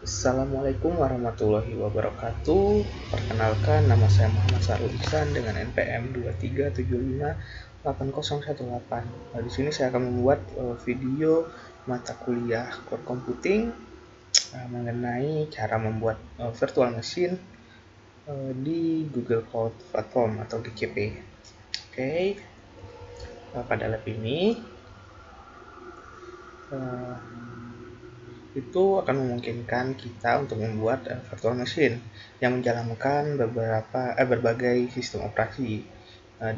Assalamualaikum warahmatullahi wabarakatuh. Perkenalkan, nama saya Muhammad Sarul Ihsan dengan NPM 237580118. Di sini saya akan membuat video mata kuliah Core Computing mengenai cara membuat virtual machine di Google Cloud Platform atau GCP. Oke, pada lab ini itu akan memungkinkan kita untuk membuat virtual machine yang menjalankan berbagai sistem operasi.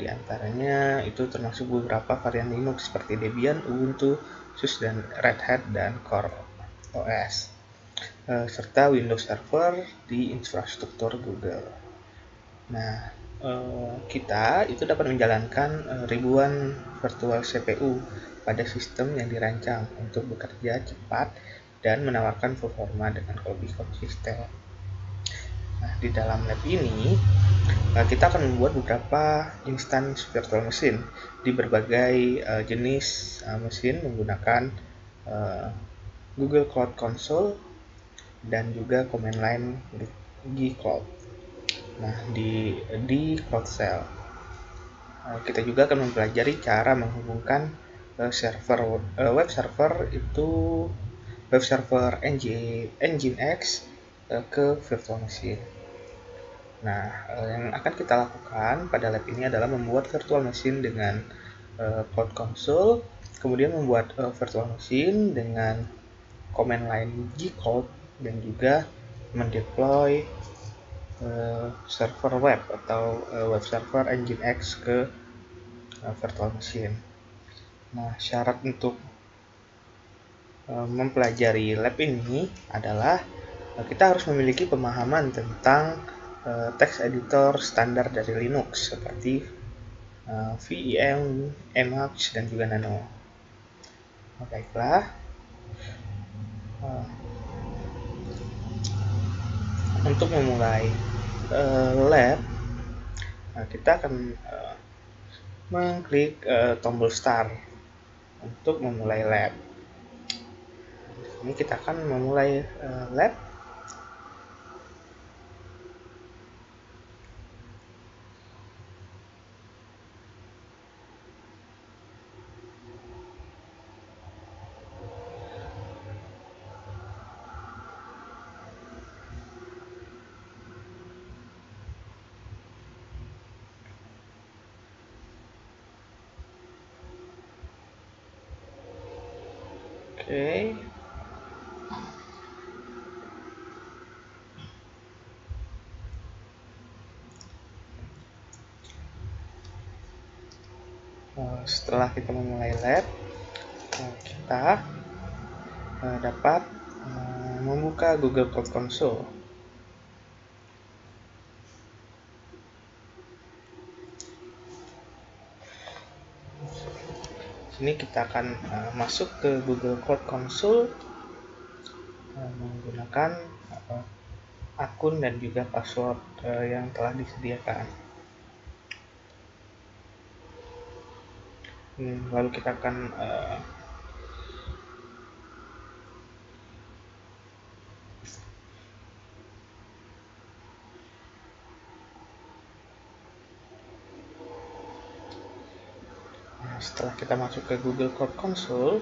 Di antaranya itu termasuk beberapa varian Linux seperti Debian, Ubuntu, SUSE, dan Red Hat, dan Core OS, serta Windows Server di infrastruktur Google. Nah, kita itu dapat menjalankan ribuan virtual CPU pada sistem yang dirancang untuk bekerja cepat dan menawarkan performa dengan lebih konsisten. Nah, di dalam lab ini kita akan membuat beberapa instance virtual machine di berbagai jenis mesin menggunakan Google Cloud Console dan juga command line di Cloud. Nah, di Cloud Shell kita juga akan mempelajari cara menghubungkan web server Nginx ke virtual machine. Nah, yang akan kita lakukan pada lab ini adalah membuat virtual machine dengan Cloud Console, kemudian membuat virtual machine dengan command line G-Cloud, dan juga mendeploy server web atau web server Nginx ke virtual machine. Nah, syarat untuk mempelajari lab ini adalah kita harus memiliki pemahaman tentang text editor standar dari Linux seperti VEM, Emacs, dan juga Nano. Baiklah, untuk memulai lab, kita akan mengklik tombol start untuk memulai lab. Ini kita akan memulai lab. Oke. Setelah kita memulai lab, kita dapat membuka Google Cloud Console. Sini kita akan masuk ke Google Cloud Console menggunakan akun dan juga password yang telah disediakan. Lalu kita akan setelah kita masuk ke Google Cloud Console,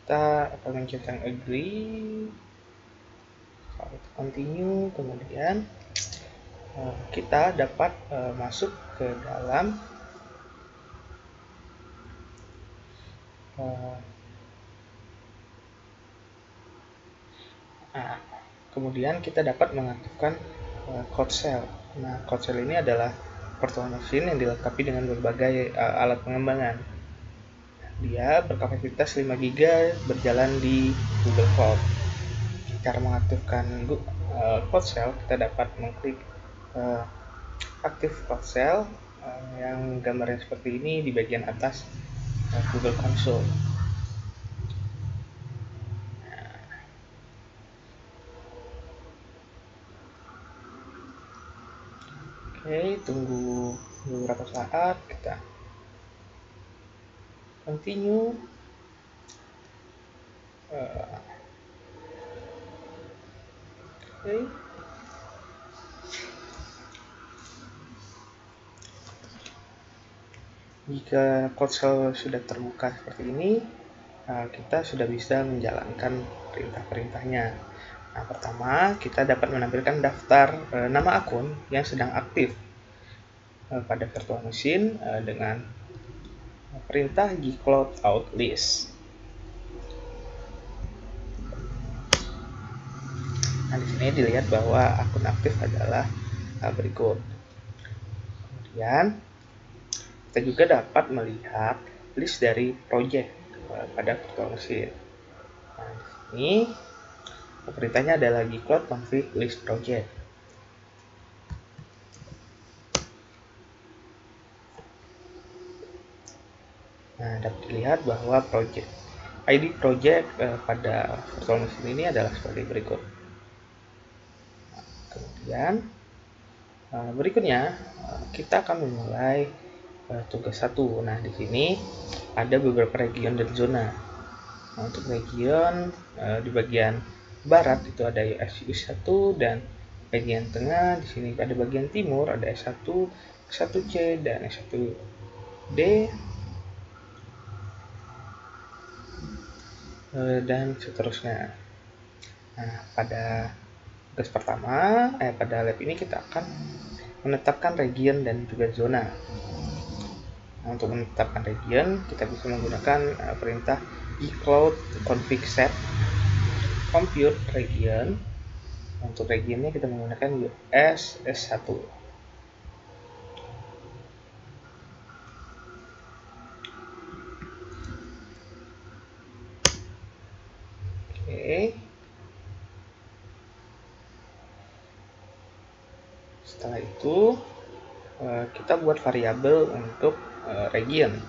kita akan mencet agree, continue, kemudian kita dapat masuk ke dalam kemudian kita dapat mengaktifkan Cloud Shell. Nah, Cloud Shell ini adalah virtual machine yang dilengkapi dengan berbagai alat pengembangan. Dia berkapasitas 5 GB berjalan di Google Cloud. Cara mengaktifkan Cloud Shell, kita dapat mengklik aktif Cloud Shell yang gambarnya seperti ini di bagian atas Google Console. Oke, tunggu beberapa saat, kita continue. Oke. Jika konsol sudah terbuka seperti ini, kita sudah bisa menjalankan perintah-perintahnya. Nah, pertama kita dapat menampilkan daftar nama akun yang sedang aktif pada virtual machine dengan perintah gcloud out list. Nah, di sini dilihat bahwa akun aktif adalah berikut. Kemudian kita juga dapat melihat list dari project pada virtual machine. Nah, di sini perintahnya adalah gcloud config list project. Nah, dapat dilihat bahwa ID project pada virtual machine ini adalah seperti berikut. Kemudian berikutnya kita akan memulai tugas 1. Nah, di sini ada beberapa region dan zona. Nah, untuk region di bagian barat itu ada US1 dan bagian tengah di sini pada bagian timur ada S1, S1C dan S1D dan seterusnya. Nah, pada tugas pertama, pada lab ini kita akan menetapkan region dan juga zona. Nah, untuk menetapkan region, kita bisa menggunakan perintah gcloud config set compute region. Untuk regionnya kita menggunakan US S1. Oke. Setelah itu kita buat variabel untuk region.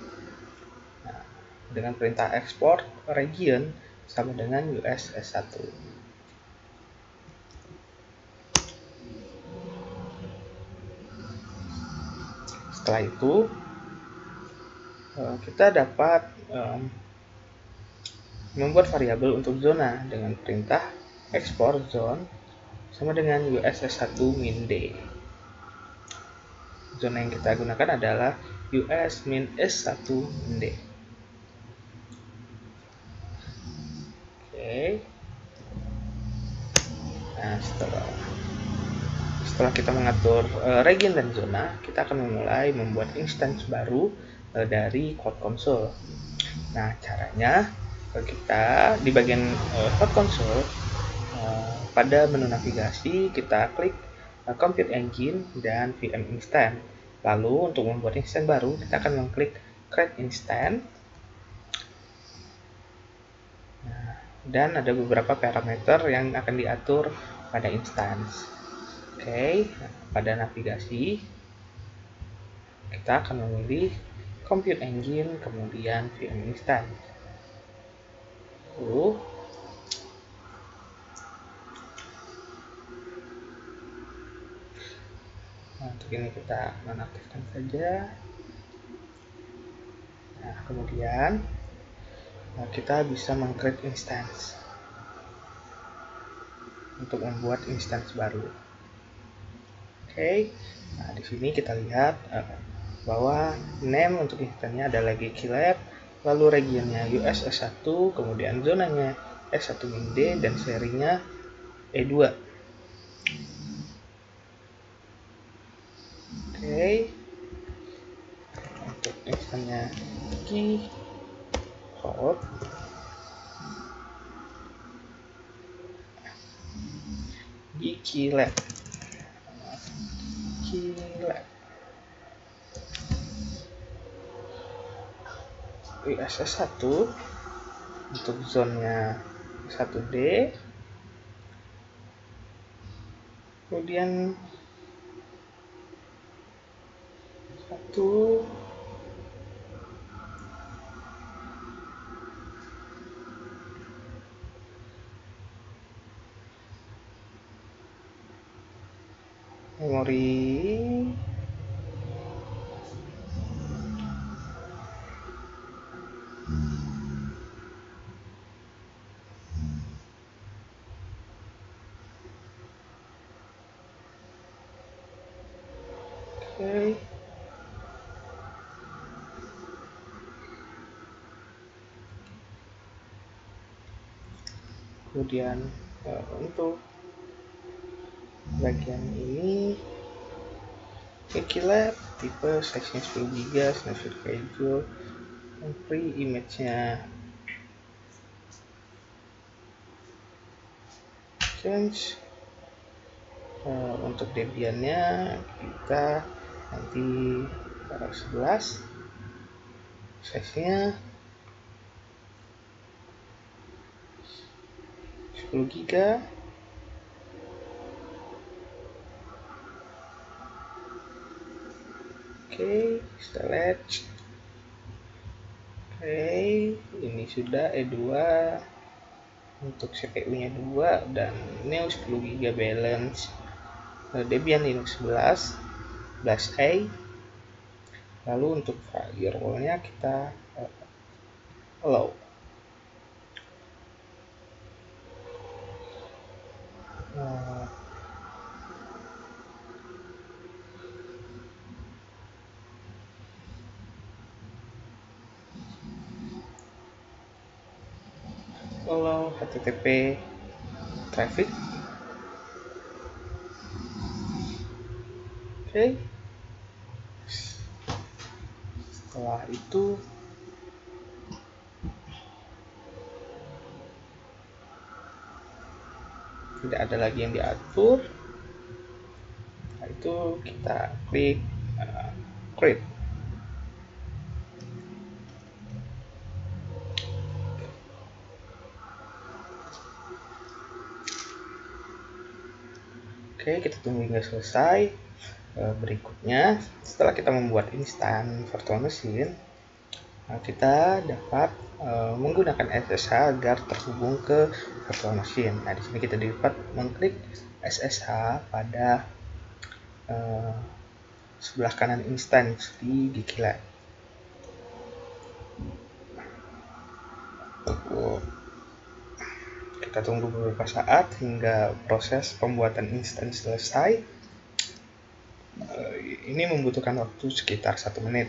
Nah, dengan perintah export region sama dengan US S1. Setelah itu kita dapat membuat variabel untuk zona dengan perintah export zone sama dengan US S1 min D. Zona yang kita gunakan adalah US min S1 min D. Oke. Nah, setelah kita mengatur region dan zona, kita akan memulai membuat instance baru dari Code Console. Nah, caranya kita di bagian Code Console pada menu navigasi kita klik Compute Engine dan VM Instance. Lalu untuk membuat instance baru kita akan mengklik Create Instance. Nah, dan ada beberapa parameter yang akan diatur pada instance. Oke, pada navigasi kita akan memilih Compute Engine kemudian VM Instance. Lalu untuk ini kita nonaktifkan saja. Nah, kemudian kita bisa meng-create instance untuk membuat instance baru. Oke. Nah, di sini kita lihat bahwa name untuk instance-nya adalah gclab, lalu regionnya US S1, kemudian zonanya S1 min D dan serinya E2. Oke. Untuk instance-nya gcloud gclab US S1 untuk zonnya 1D, kemudian 1 memori Oke. Kemudian untuk bagian ini Wikilab tipe size-nya 10 GB, snapshot schedule, free image-nya change. Untuk Debian-nya kita nanti 11, size-nya 10 GB. Oke, select. Oke, ini sudah E2 untuk CPU-nya 2 dan Neo 10 GB balance. Debian Linux 11 A. Lalu untuk firewall-nya kita allow. Allow HTTP traffic. Oke. Setelah itu tidak ada lagi yang diatur. Setelah itu kita klik create. Oke, kita tunggu hingga selesai. Berikutnya, setelah kita membuat instan virtual machine, kita dapat menggunakan SSH agar terhubung ke virtual machine. Nah, di sini kita dapat mengklik SSH pada sebelah kanan instance di Wikilab. Kita tunggu beberapa saat hingga proses pembuatan instance selesai. Ini membutuhkan waktu sekitar 1 menit.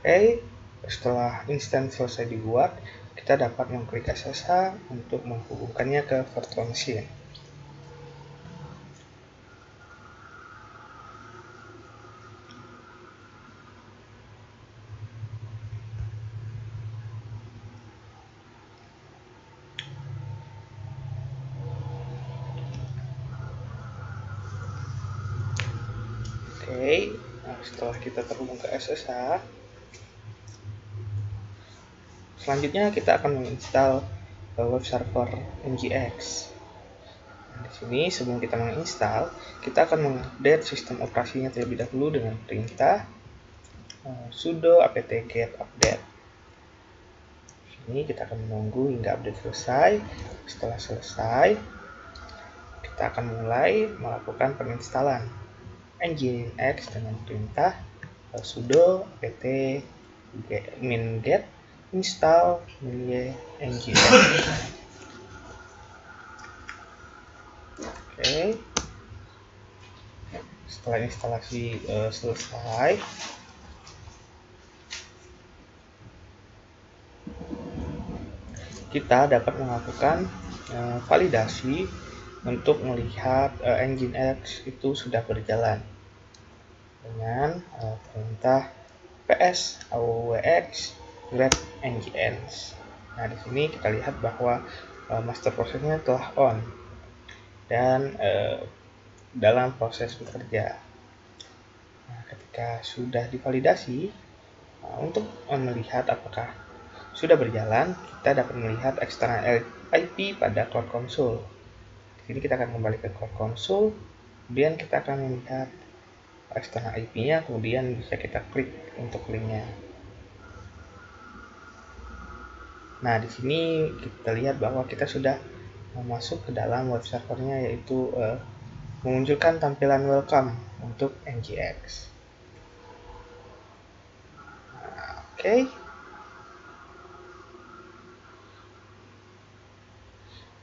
Oke, setelah instance selesai dibuat, kita dapat mengklik SSH untuk menghubungkannya ke virtual machine. Oke, nah setelah kita terhubung ke SSH, selanjutnya kita akan menginstal web server NGX. Nah, di sini sebelum kita menginstal, kita akan mengupdate sistem operasinya terlebih dahulu dengan perintah sudo apt-get update. Ini kita akan menunggu hingga update selesai. Setelah selesai, kita akan mulai melakukan penginstalan NGX dengan perintah sudo apt-get install NGX. Oke. Setelah instalasi selesai, kita dapat melakukan validasi untuk melihat NGINX itu sudah berjalan dengan perintah ps awx grep NGINX. Nah, di sini kita lihat bahwa master prosesnya telah on dan dalam proses bekerja. Nah, ketika sudah divalidasi, untuk melihat apakah sudah berjalan, kita dapat melihat eksternal IP pada Cloud Console. Di sini kita akan kembali ke Cloud Console, kemudian kita akan melihat eksternal IP-nya, kemudian bisa kita klik untuk linknya. Nah, di sini kita lihat bahwa kita sudah masuk ke dalam web servernya, yaitu memunculkan tampilan welcome untuk NGX. Oke.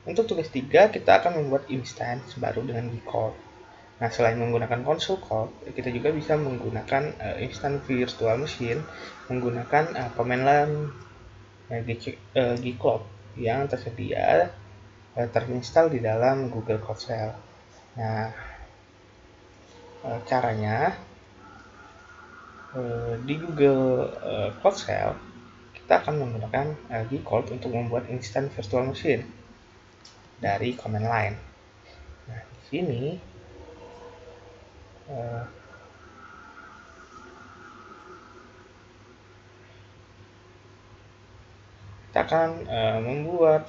Untuk tugas 3, kita akan membuat instance baru dengan Gcode. Nah, selain menggunakan console code, kita juga bisa menggunakan instance virtual machine menggunakan command line Gcode yang tersedia terinstall di dalam Google Code Shell. Nah, caranya di Google Code Shell kita akan menggunakan Gcode untuk membuat instance virtual machine dari command line. Nah, di sini kita akan membuat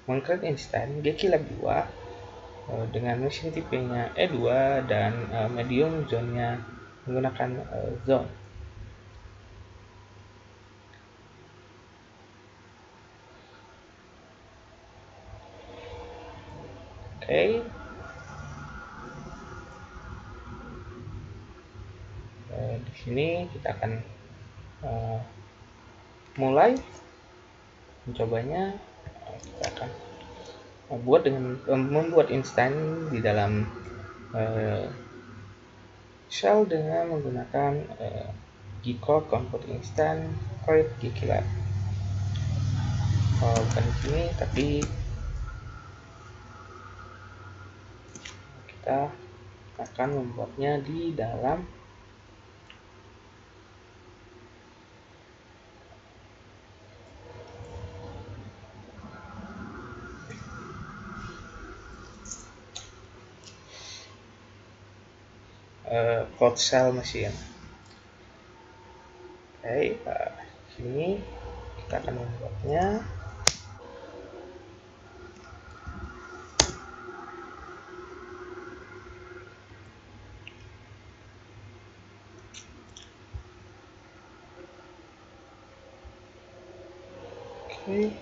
mengcreate instan Gkilab 2 dengan mesin tipenya E2 dan medium zone-nya menggunakan zone. Oke. Di sini kita akan mulai mencobanya. Kita akan membuat instan di dalam shell dengan menggunakan Gcode convert instant create Gkilab. Bukan di sini, tapi kita akan membuatnya di dalam code shell machine. Oke, sini kita akan membuatnya. Oke.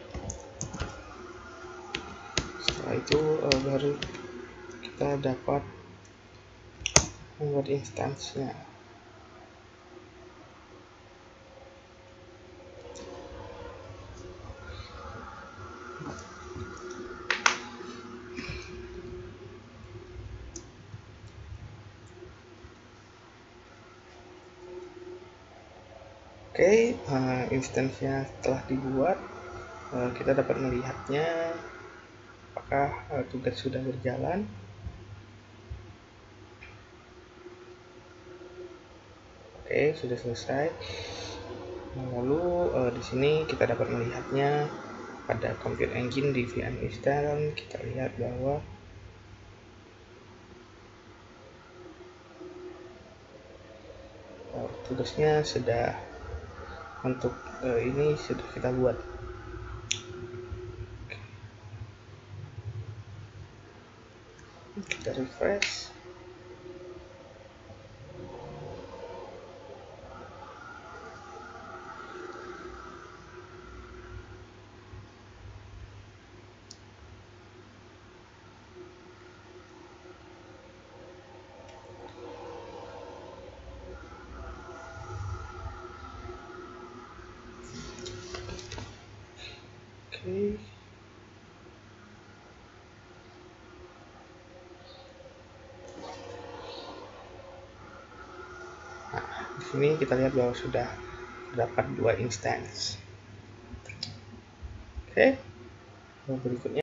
Setelah itu baru kita dapat membuat instansinya. Oke, instansinya telah dibuat. Kita dapat melihatnya apakah tugas sudah berjalan. Oke, sudah selesai. Lalu di sini kita dapat melihatnya pada Compute Engine di VM Instant. Kita lihat bahwa tugasnya sudah untuk ini sudah kita buat. Kita refresh. Oke. Di sini kita lihat bahwa sudah terdapat 2 instance. Oke. Berikutnya